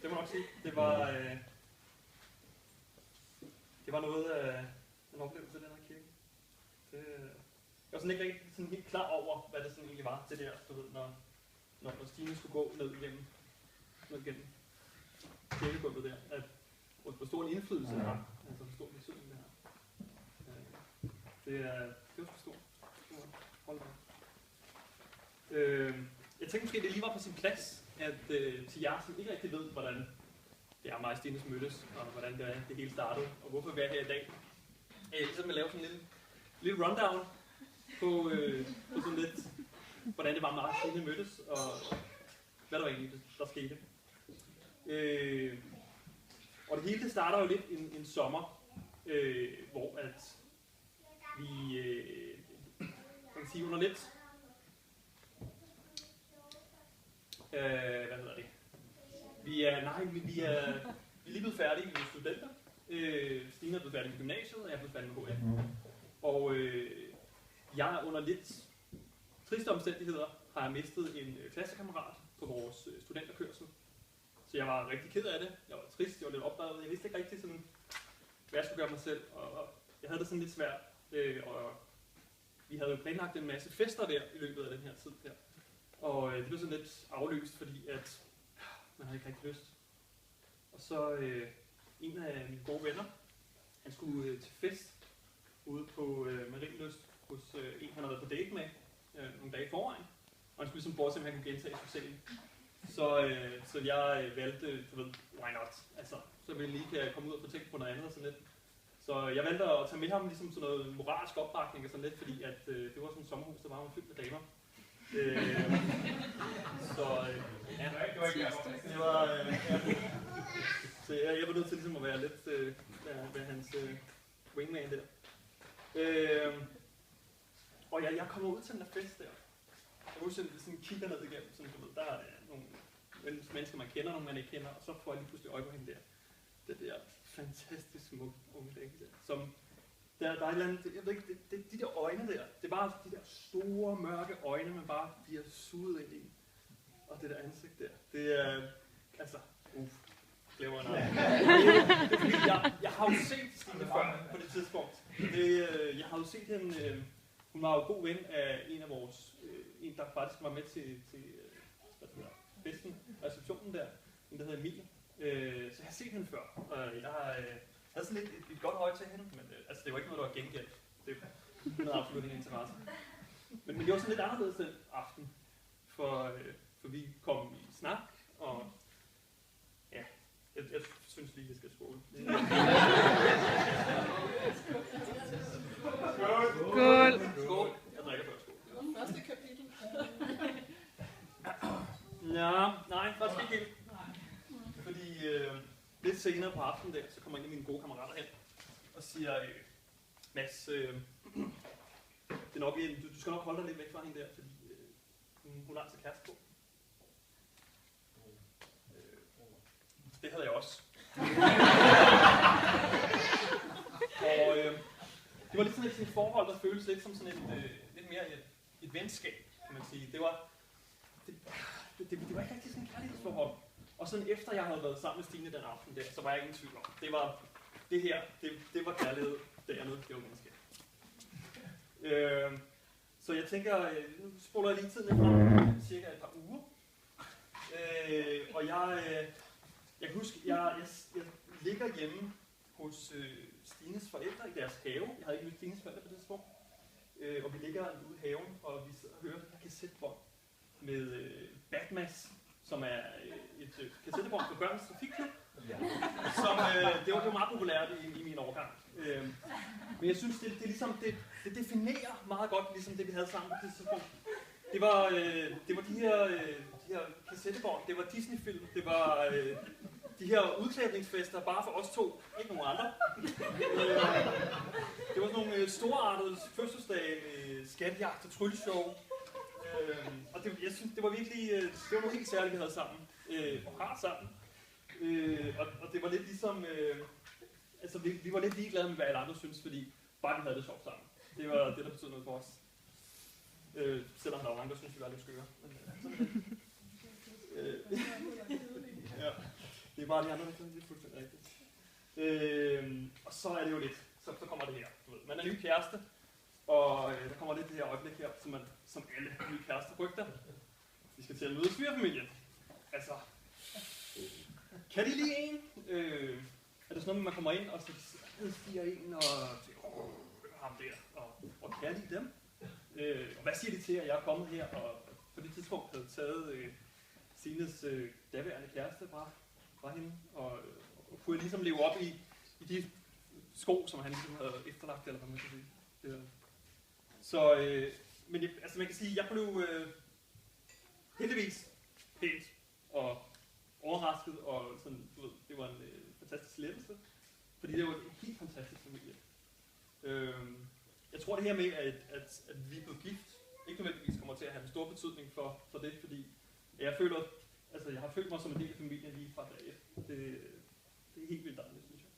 Det må nok sige. Det var noget af en oplevelse, den her kirke. Jeg var sådan ikke rigtig sådan helt klar over, hvad det sådan egentlig var til det her, du ved, når Stine skulle gå ned igennem kirkegulvet der, at hvor stor en indflydelse det har, altså hvor stor betydning det har. Det var for stort. Hold da. Jeg tænkte måske, det lige var på sin plads, at til jer, som ikke rigtig ved, hvordan det er mig og Stines mødtes, og hvordan det hele startede, og hvorfor vi er her i dag. Ligesom at lave sådan en lille rundown på sådan lidt, hvordan det var mig og Stine mødtes, og hvad der var egentlig, der skete. Og det hele det starter jo lidt en sommer, hvor at vi, man kan sige under lidt, hvad hedder det? Vi er lige blevet færdige med studenter. Stine er blevet færdig med gymnasiet, og jeg er blevet færdig med HF. Og jeg er under lidt triste omstændigheder, har jeg mistet en klassekammerat på vores studenterkørsel. Så jeg var rigtig ked af det. Jeg var trist, jeg var lidt opdaget. Jeg vidste ikke rigtig sådan, hvad jeg skulle gøre mig selv. Og jeg havde det sådan lidt svært. Og vi havde jo planlagt en masse fester der i løbet af den her tid der. Og det blev sådan lidt aflyst, fordi at man havde ikke rigtig lyst. Og så en af mine gode venner, han skulle til fest ude på Marienlyst hos en, han havde været på date med nogle dage i forvejen. Og han skulle ligesom bortse, at han kunne gentage succesen. Så jeg valgte, du ved, why not? Altså, så vi lige kan komme ud og få tænkt på noget andet og sådan lidt. Så jeg valgte at tage med ham ligesom sådan noget moralsk opbakning og sådan lidt, fordi at det var sådan et sommerhus, der var fyldt med damer. Ja. Det var så jeg var nødt til ligesom at være lidt ved hans wingman der. Og jeg kommer ud til den der fest der. Jeg husker, sådan kigger ned igennem, sådan, du ved, der er nogle mennesker, man kender, nogle man ikke kender, og så får jeg lige pludselig øje på hende der. Det der fantastisk smukke unge dame der, som der er et eller andet, jeg ved ikke, de der øjne der, det er bare de der store, mørke øjne, man bare bliver suget ind i. Og det der ansigt der, det er, altså, glemmer jeg noget. Det er fordi, jeg har jo set Stine før på det tidspunkt. Jeg har jo set hende, hun var jo god ven af en af vores, en der faktisk var med til hvad det hedder, festen, receptionen der, en der hedder Emilie. Så jeg har set hende før, og jeg havde sådan lidt et godt øje til hende, men altså, det var ikke noget, der var gengældt. Det havde absolut ingen interesse. Men det var sådan lidt anderledes den aften, for vi kom i snak, og ja, jeg synes lige, jeg skal skåle. Skål! Skål! Jeg drikker før skål. Første kapitel. Ja, nej, faktisk ikke helt. Fordi lidt senere på aftenen der, så kommer en af mine gode kammerater hen og siger, Mads, det er nok, du skal nok holde dig lidt væk fra hende der, fordi hun har altså kæreste på. Det havde jeg også. Og det var lidt sådan et forhold, der føltes lidt som sådan lidt mere et venskab, kan man sige. Det var ikke rigtig sådan et kærlighedsforhold. Og sådan efter jeg havde været sammen med Stine den aften der, så var jeg ingen tvivl om. Det var kærlighed, det andet, det var menneske. Så jeg tænker, nu spoler jeg lige tiden lidt frem, cirka et par uger. Og jeg kan huske, jeg ligger hjemme hos Stines forældre i deres have. Jeg havde ikke mødt Stines forældre på det tidspunkt. Og vi ligger ude i haven, og vi sidder og hører den her kassettebånd med Batmas, som er et kassettebånd for børns trafikklub. Som, det var meget populært i min årgang. Men jeg synes, det definerer meget godt ligesom det, vi havde sammen på det tidspunkt. Det var de her kassettebånd, det var Disney-film, det var de her udklædningsfester bare for os to, ikke nogen andre. Det var sådan nogle storartede fødselsdage med skattejagt og trylleshow. Og jeg synes, det var virkelig, det var noget helt særligt, vi havde sammen, og har sammen. Og det var lidt ligesom, altså vi var lidt ligeglade med, hvad alle andre synes, fordi bare vi havde det sjovt sammen. Det var det, der betød noget for os. Selvom der var mange, der synes, vi var lidt skøre. Ja, det er bare de andre, der synes, det er fuldstændig rigtigt. Og så er det jo lidt, så kommer det her. Du ved, man er ny kæreste, og der kommer lidt det her øjeblik her, som alle nye kærester frygter. Vi skal til at møde svigerfamilien. Altså, kan de lide en? Er det sådan noget, man kommer ind, og så stiger en, og siger, ham der, og kan de dem? Og hvad siger de til, at jeg er kommet her, og på det tidspunkt havde taget Stines daværende kæreste fra hende, og kunne ligesom leve op i de sko, som han ligesom havde efterlagt, eller hvad man kan sige. Så, men altså man kan sige, jeg blev heldigvis helt og overrasket, og sådan, du ved, det var en fantastisk lettelse, fordi det var en helt fantastisk familie. Jeg tror det her med, at vi er blevet gift, ikke nødvendigvis kommer til at have en stor betydning for det, fordi jeg har følt mig som en del af familien lige fra dag 1. Det er helt vildt dejligt, synes jeg.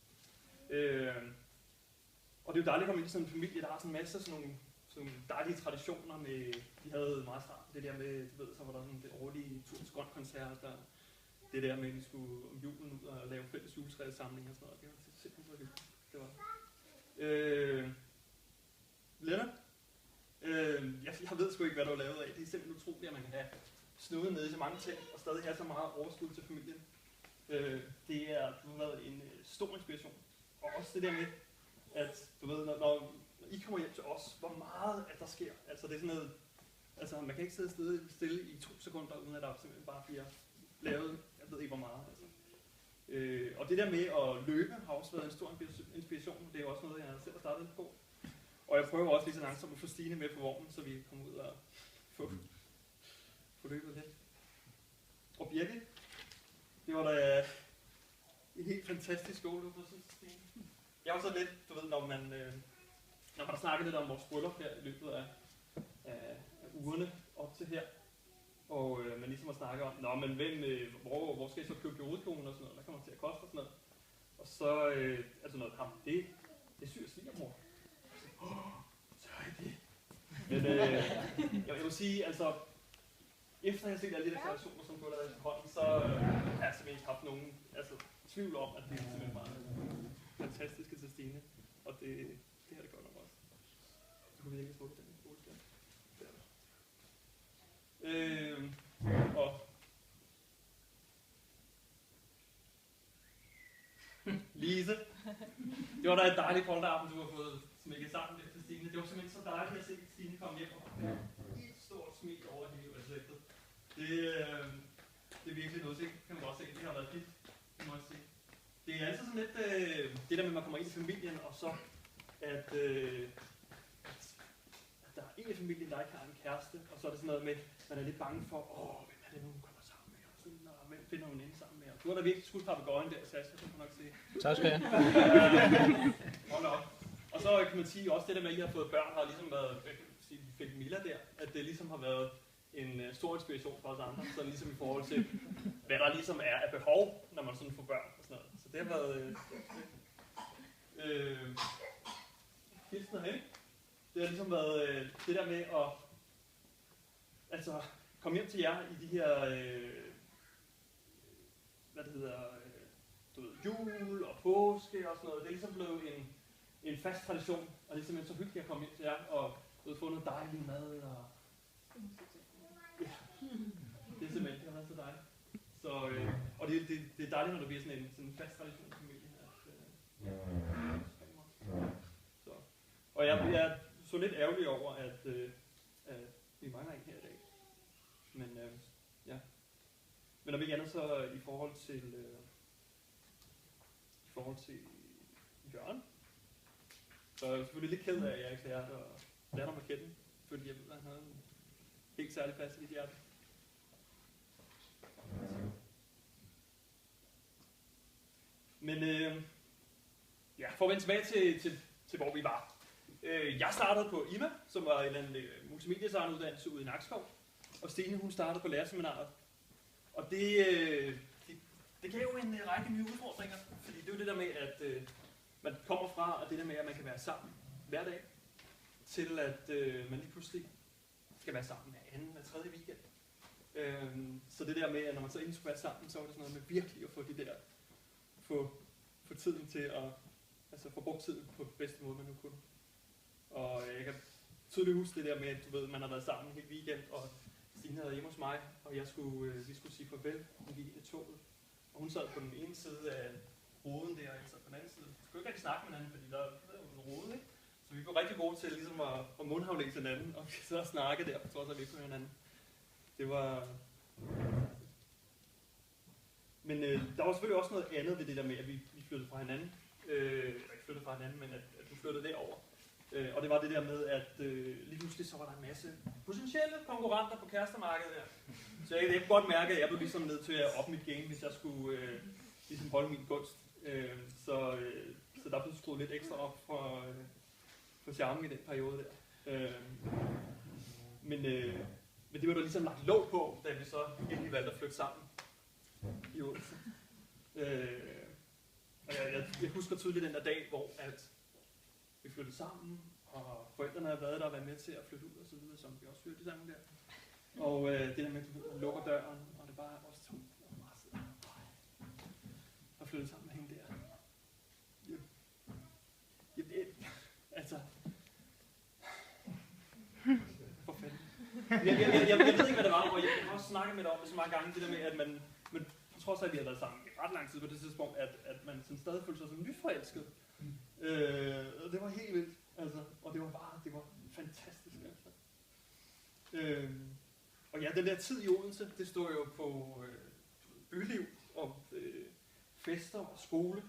Og det er jo dejligt at komme ind i sådan en familie, der har sådan en masse sådan nogle dejlige traditioner med, de havde meget start, det der med, du ved, så var der sådan det årlige Turens Grøn-koncert, og det der med, at vi skulle om julen ud og lave fælles juletræssamling og sådan noget. Det var simpelthen så hyggeligt. Det var Lennart, jeg ved sgu ikke, hvad du har lavet af. Det er simpelthen utroligt, at man kan have snudet nede i så mange ting, og stadig have så meget overskud til familien. Det har været en stor inspiration. Og også det der med, at du ved, når I kommer hjem til os, hvor meget at der sker. Altså det er sådan noget, altså man kan ikke sidde stille i 2 sekunder, uden at der simpelthen bare bliver lavet, jeg ved ikke hvor meget. Altså. Og det der med at løbe har også været en stor inspiration. Det er også noget, jeg selv har startet på. Og jeg prøver også lige så langsomt at få Stine med på vognen, så vi kommer ud og få løbet lidt. Og Birke, det var da en helt fantastisk skole, du synes, Stine. Jeg var så lidt, du ved, når man har snakket lidt om vores bryllup her i løbet af ugerne op til her, og man ligesom har snakket om, men hvor skal I så købe jordekjolen og sådan noget, hvad kommer det til at koste og sådan noget. Og så, altså noget, det syr svigermor. Så er det. Men jeg vil sige, altså, efter jeg har set alle de der kreationer, som går der i hånden, så har jeg simpelthen ikke haft nogen tvivl om, at det er simpelthen bare fantastiske til Stine. Og det har det godt nok også. Så kunne vi ikke smukke den boligskab. Og Lise, det var da et dejligt polterabend, du har fået smækket sammen der til Stine. Det var simpelthen så dejligt at se Stine komme hjem og have et stort smil over hele ansigtet. Det er virkelig noget, det kan man godt se. Det har været fedt, det må jeg sige. Det er altid sådan lidt det der med, at man kommer ind i familien, og så at der er en i familien, der ikke har en kæreste, og så er det sådan noget med, man er lidt bange for, hvem er det nu, hun kommer sammen med, og sådan, og hvem finder hun inde sammen med. Og du har da virkelig skudt papegøjen der, Sascha, det kan man nok se. Tak skal jeg. Hold op. Og så kan man sige også det der med, at I har fået børn, har ligesom været, vi fik Milla der, at det ligesom har været en stor inspiration for os andre, sådan ligesom i forhold til, hvad der ligesom er af behov, når man sådan får børn og sådan noget. Så det har været Kirsten og Henning. Det har ligesom været det der med at komme hjem til jer i de her, jul og påske og sådan noget. Det er ligesom blevet en fast tradition, og det er simpelthen så hyggeligt at komme hjem til jer og få noget dejlig mad og ja, det er simpelthen, det har været så dejligt. Så, og det er dejligt, når det bliver sådan en fast tradition i familien. Så. Og jeg er så lidt ærgerlig over, at vi mangler en her i dag. Men ja. Men om ikke andet, så i forhold til Jørgen, så er jeg selvfølgelig lidt ked af, at jeg ikke lærte ham at kende, fordi jeg ved, at han havde en helt særlig plads i dit hjerte. Men for at vende tilbage til hvor vi var. Jeg startede på IMA, som var en multimediedesigneuddannelse ude i Nakskov, og Stine, hun startede på lærerseminaret. Og det gav jo en række nye udfordringer, fordi det er jo det der med, at man kommer fra, og det der med, at man kan være sammen hver dag, til at man lige pludselig skal være sammen hver anden eller tredje weekend. Så det der med, at når man så egentlig skulle være sammen, så var det sådan noget med virkelig at få få tiden til at, altså få brugt tiden på bedste måde, man nu kunne. Og jeg kan tydeligt huske det der med, at du ved, man har været sammen en hel weekend, og Stine havde hjemme hos mig, og vi skulle sige farvel, når vi gik i toget. Og hun sad på den ene side af roden der, og jeg sad på den anden side. Vi kunne ikke rigtig snakke med hinanden, fordi der var en rode, ikke? Så vi blev rigtig gode til ligesom at mundhavle til hinanden, og vi sad og snakke der, på trods af, at vi ikke kunne hinanden. Det var... Men der var selvfølgelig også noget andet ved det der med, at vi flyttede fra hinanden. Ikke flyttede fra hinanden, men at vi flyttede derover. Og det var det der med, at lige pludselig så var der en masse potentielle konkurrenter på kærestemarkedet der. Så jeg kunne godt mærke, at jeg blev ligesom nødt til at op mit game, hvis jeg skulle ligesom holde min gunst. Så der blev skruet lidt ekstra op for charmen i den periode der. Men det var der ligesom lagt låg på, da vi så endelig valgte at flytte sammen i Odense. Og jeg husker tydeligt den der dag, hvor at vi flyttede sammen, og forældrene havde været der og været med til at flytte ud og så videre, som vi også hørte i sangen der. Og det der med, at du lukker døren, og det bare er os to, og bare sidder og flytte sammen med hende der. Altså... For fanden. Jeg ved ikke, hvad det var, og jeg har også snakket med dig om det så mange gange, det der med, at man på trods af, at vi har været sammen i ret lang tid på det tidspunkt, at man sådan stadig følte sig som nyforelsket. Og det var helt vildt, altså, og det var fantastisk, altså. Og ja, den der tid i Odense, det stod jo på byliv og fester og skole.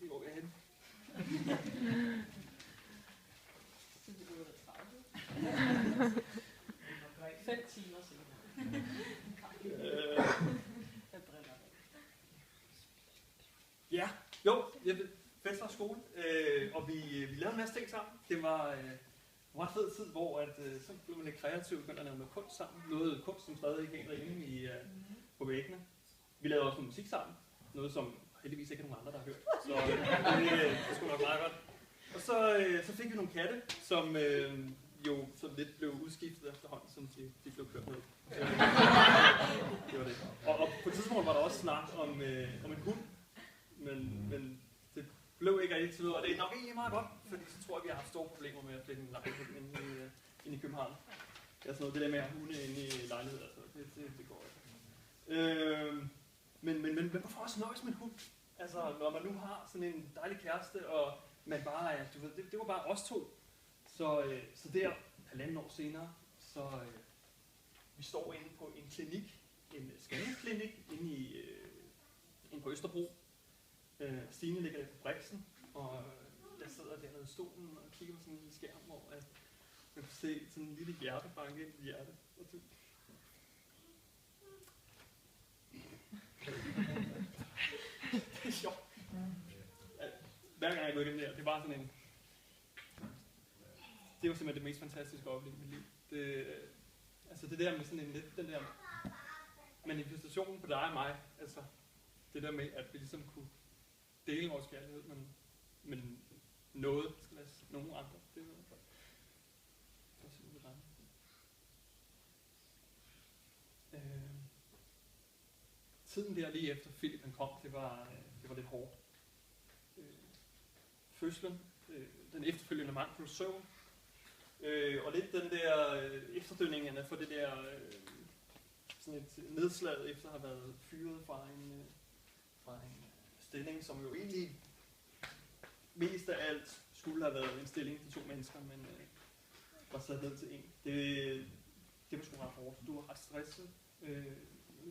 Hvor er jeg henne? 5 timer senere. Ja, fester og skole, og vi lavede en masse ting sammen. Det var en ret fed tid, hvor så blev man lidt kreativ og begyndte at lave noget kunst sammen. Noget kunst, som stadig ikke hænger inde på væggene. Vi lavede også noget musik sammen, noget som heldigvis ikke er nogen andre, der har hørt. Så det skulle nok meget godt. Og så fik vi nogle katte, som jo så lidt blev udskiftet efterhånden, som de blev kørt ned. Det var det. Og på et tidspunkt var der også snak om en hund, men det blev ikke rigtig til noget, og det er nok egentlig meget godt, fordi så tror jeg, vi har haft store problemer med at finde en lejlighed inde i København. Det er sådan noget, det der med at have hunde inde i lejligheder, altså, det går ikke. Men hvorfor også nøjes med en hund? Altså, når man nu har sådan en dejlig kæreste, og man bare er, du ved, det var bare os to. Så der, 1,5 år senere, så vi står inde på en klinik, en scanningsklinik, inde på Østerbro. Stine ligger der på Brixen, og jeg sidder dernede i stolen og kigger på sådan en lille skærm, hvor man kan se sådan en lille hjerte banke ind i hjertet. Det er sjovt. Hver gang jeg går igennem der, det er bare sådan en... Det var simpelthen det mest fantastiske oplevelse i mit liv. Altså det der med sådan en lidt, den der manifestationen på dig og mig, altså det der med, at vi ligesom kunne dele vores kærlighed, men noget skal lade nogen andre. Det var simpelthen ret. Tiden der lige efter Philip han kom, det var lidt hårdt. Fødslen, den efterfølgende mangel på søvn, og lidt den der efterdønningerne for det der sådan et nedslag efter at have været fyret fra en stilling, som jo egentlig mest af alt skulle have været en stilling til 2 mennesker, men var sat ned til 1. Det var sgu ret hårdt. Du var ret stresset,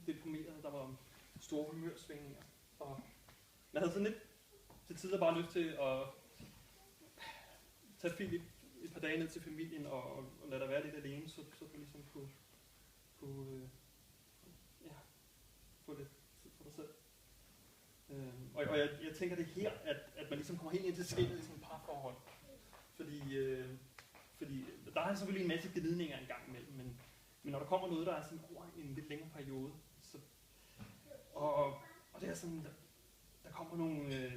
deprimeret, der var store humørsvingninger, og man havde sådan lidt til tider bare lyst til at tage Philip et par dage ned til familien og lade dig være lidt alene, så du ligesom kunne få lidt tid for dig selv. Og jeg tænker det her, at man ligesom kommer helt ind til skinnet i sådan et parforhold. Fordi Fordi der er selvfølgelig en masse gnidninger en gang imellem, men når der kommer noget, der er sådan over en lidt længere periode, så, og det er sådan, der kommer nogle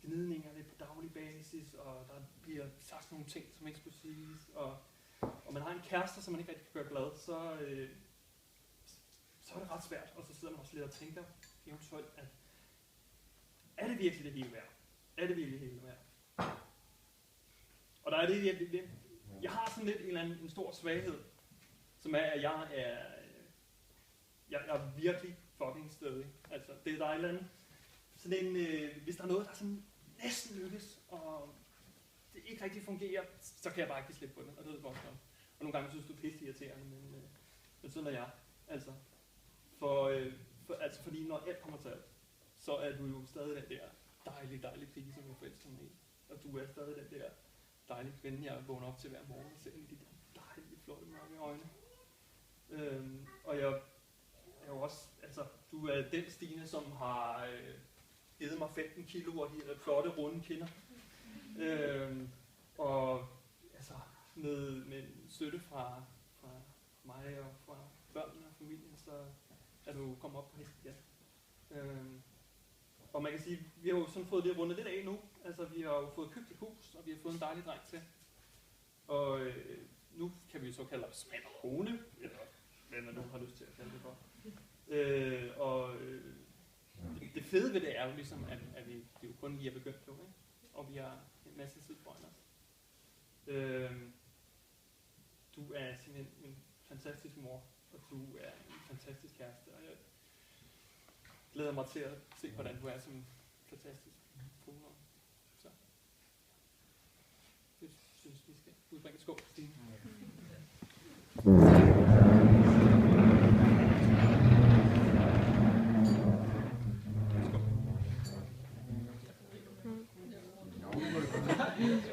gnidninger lidt på daglig basis, og der bliver sagt nogle ting, som ikke skulle siges, og man har en kæreste, som man ikke rigtig kan gøre glad, så er det ret svært, og så sidder man også lidt og tænker eventuelt, at er det virkelig det hele værd? Er det virkelig det hele værd? Og der er det virkelig, jeg har sådan lidt en stor svaghed, som er, at jeg er virkelig fucking stødig. Altså, det er der et eller andet, sådan en, hvis der er noget, der sådan næsten lykkes, og det ikke rigtig fungerer, så kan jeg bare ikke give slip på det, og det ved jeg godt om. Og nogle gange synes du er pisse irriterende, men sådan er jeg. Altså, fordi når alt kommer til alt, så er du jo stadig den der dejlige pige, som jeg forelsker mig i. Og du er stadig den der dejlige kvinde, jeg vågner op til hver morgen og ser ind i de der dejlige, flotte, mørke øjne. Og jeg er jo også, altså, du er den Stine, som har givet mig 15 kilo og de flotte, runde kinder. Og altså, med en støtte fra mig og fra børnene og familien, så er du kommet op på hesten igen. Og man kan sige, vi har jo sådan fået det rundet lidt af nu. Altså, vi har jo fået købt et hus, og vi har fået en dejlig dreng til. Og nu kan vi så kalde os mand og kone, eller hvad man nu har lyst til at kalde det for. Det fede ved det er jo ligesom, at vi jo kun lige er begyndt nu, ikke? Og vi har en masse tid foran os. Du er simpelthen en fantastisk mor, og du er en fantastisk kæreste, og jeg glæder mig til at se, hvordan du er som en fantastisk kone. Så det synes vi skal udbringe skål, Stine. Skål.